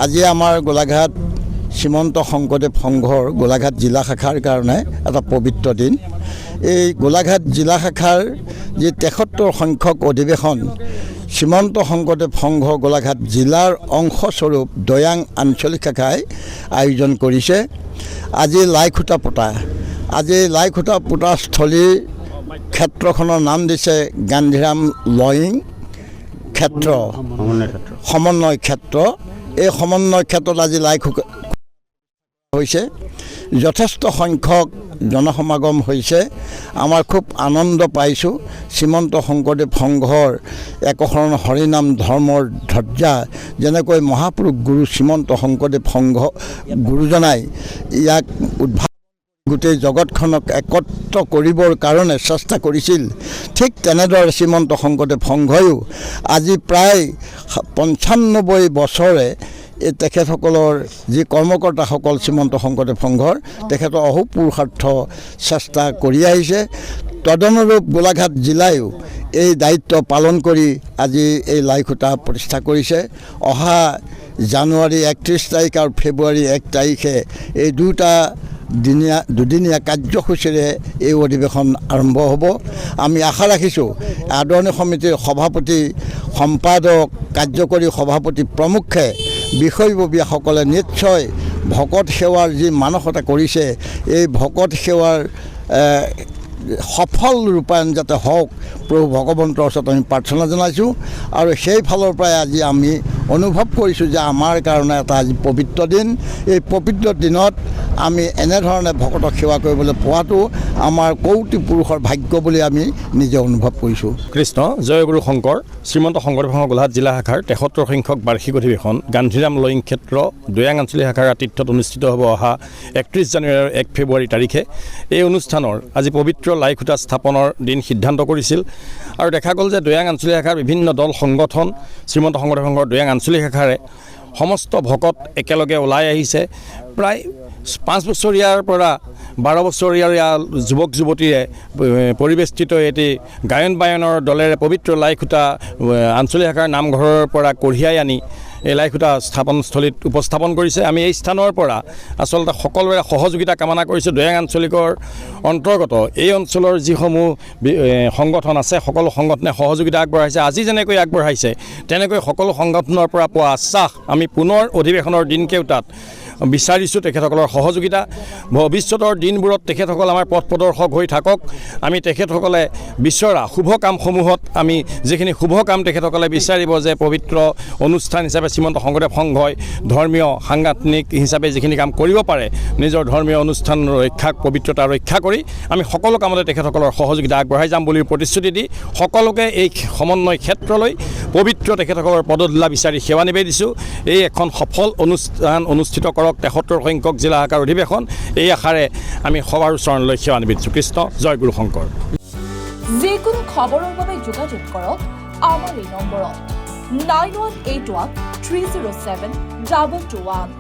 আজি আমাৰ গোলাঘাট শ্ৰীমন্ত শংকৰদেৱ সংঘৰ গোলাঘাট জিলা শাখাৰ কাৰণে এটা পবিত্ৰ দিন। এই গোলাঘাট জিলা শাখাৰ যি ৭৩ সংখ্যক অধিৱেশন শ্ৰীমন্ত শংকৰদেৱ সংঘ গোলাঘাট জিলাৰ অংশস্বৰূপ দৈয়াং আঞ্চলিক শাখাই আয়োজন কৰিছে। আজি লাইখুটা পোতা স্থলীৰ ক্ষেত্ৰখনৰ নাম দিছে গান্ধীৰাম লয়িং ক্ষেত্ৰ সমন্বয় ক্ষেত্ৰ। এই সমন্বয় ক্ষেত্ৰত আজি লাইখুটা হৈছে, যথেষ্ট সংখ্যক জনসমাগম হৈছে। আমাৰ খুব আনন্দ পাইছোঁ। শ্ৰীমন্ত শংকৰদেৱ সংঘৰ একশৰণ হৰিনাম ধৰ্মৰ ধ্বজা যেনেকৈ মহাপুৰুষ গুৰু শ্ৰীমন্ত শংকৰদেৱ সংঘ গুৰুজনাই ইয়াক গোটেই জগতখনক একত্ৰ কৰিবৰ কাৰণে চেষ্টা কৰিছিল, ঠিক তেনেদৰে শ্ৰীমন্ত শংকৰদেৱ সংঘয়ো আজি প্ৰায় ৯৫ বছৰে এই তেখেতসকলৰ যি কৰ্মকৰ্তাসকল শ্ৰীমন্ত শংকৰদেৱ সংঘৰ তেখেতৰ অহোপুৰুষাৰ্থ চেষ্টা কৰি আহিছে। তদনুৰূপ গোলাঘাট জিলায়ো এই দায়িত্ব পালন কৰি আজি এই লাইখুটা প্ৰতিষ্ঠা কৰিছে। অহা জানুৱাৰী ৩১ তাৰিখ আৰু ফেব্ৰুৱাৰী ১ তাৰিখে এই দুদিনীয়া কাৰ্যসূচীৰে এই অধিৱেশন আৰম্ভ হ'ব। আমি আশা ৰাখিছোঁ আদৰণি সমিতিৰ সভাপতি, সম্পাদক, কাৰ্যকৰী সভাপতি প্ৰমুখ্যে বিষয়ববীয়াসকলে নিশ্চয় ভকত সেৱাৰ যি মানসতা কৰিছে, এই ভকত সেৱাৰ সফল ৰূপায়ণ যাতে হওক প্ৰভু ভগৱন্তৰ ওচৰত আমি প্ৰাৰ্থনা জনাইছোঁ। আৰু সেই ফালৰ পৰাই আজি আমি অনুভৱ কৰিছোঁ যে আমাৰ কাৰণে এটা আজি পবিত্ৰ দিন। এই পবিত্ৰ দিনত আমি এনেধৰণে ভকতক সেৱা কৰিবলৈ পোৱাটো আমাৰ কৌটি পুৰুষৰ ভাগ্য বুলি আমি নিজে অনুভৱ কৰিছোঁ। কৃষ্ণ জয় গুৰু শংকৰ শ্ৰীমন্ত শংকৰদেৱ সংঘ গোলাঘাট জিলা শাখাৰ ৭৩ সংখ্যক বাৰ্ষিক অধিৱেশন গান্ধীৰাম লয়িং ক্ষেত্ৰ দৈয়াং আঞ্চলিক শাখাৰ আতিথ্যত অনুষ্ঠিত হ'ব অহা ৩১ জানুৱাৰী আৰু ১ ফেব্ৰুৱাৰী তাৰিখে। এই অনুষ্ঠানৰ আজি পবিত্ৰ লাইখুটা স্থাপনৰ দিন সিদ্ধান্ত কৰিছিল আৰু দেখা গ'ল যে দৈয়াং আঞ্চলিক শাখাৰ বিভিন্ন দল সংগঠন শ্ৰীমন্ত শংকৰদেৱ সংঘৰ দৈয়াং আঞ্চলিক শাখাৰে সমস্ত ভকত একেলগে ওলাই আহিছে। প্ৰায় ৫ বছৰীয়াৰ পৰা ১২ বছৰীয়া যুৱক যুৱতীৰে পৰিৱেষ্টিত এটি গায়ন বায়নৰ দলেৰে পবিত্ৰ লাইখুটা আঞ্চলিক শাখাৰ নামঘৰৰ পৰা কঢ়িয়াই আনি এই লাইখুটা স্থাপনস্থলীত উপস্থাপন কৰিছে। আমি এই স্থানৰ পৰা আচলতে সকলোৰে সহযোগিতা কামনা কৰিছোঁ। দৈয়াং আঞ্চলিকৰ অন্তৰ্গত এই অঞ্চলৰ যিসমূহ সংগঠন আছে সকলো সংগঠনে সহযোগিতা আগবঢ়াইছে। আজি যেনেকৈ আগবঢ়াইছে তেনেকৈ সকলো সংগঠনৰ পৰা পোৱা আশ্বাস আমি পুনৰ অধিৱেশনৰ দিনকেইটাত বিচাৰিছোঁ তেখেতসকলৰ সহযোগিতা। ভৱিষ্যতৰ দিনবোৰত তেখেতসকল আমাৰ পথ প্ৰদৰ্শক হৈ থাকক। আমি তেখেতসকলে বিচৰা শুভ কামসমূহত আমি যিখিনি শুভ কাম তেখেতসকলে বিচাৰিব যে পবিত্ৰ অনুষ্ঠান হিচাপে শ্ৰীমন্ত শংকৰদেৱ সংঘই ধৰ্মীয় সাংগঠনিক হিচাপে যিখিনি কাম কৰিব পাৰে নিজৰ ধৰ্মীয় অনুষ্ঠান পবিত্ৰতা ৰক্ষা কৰি আমি সকলো কামতে তেখেতসকলৰ সহযোগিতা আগবঢ়াই যাম বুলি প্ৰতিশ্ৰুতি দি সকলোকে এই সমন্বয় ক্ষেত্ৰলৈ পবিত্ৰ তেখেতসকলৰ পদধূলা বিচাৰি সেৱা নিবেদিছোঁ। এই এখন সফল অনুষ্ঠান অনুষ্ঠিত কৰক ৭৩ সংখ্যক জিলা শাখাৰ অধিৱেশন, এই আশাৰে আমি সবাৰ চৰণলৈ সেৱা নিবেদিছোঁ। কৃষ্ণ জয় গুৰু শংকৰ। যিকোনো খবৰৰ বাবে যোগাযোগ কৰক আমাৰ এই নম্বৰত 9181 307 221।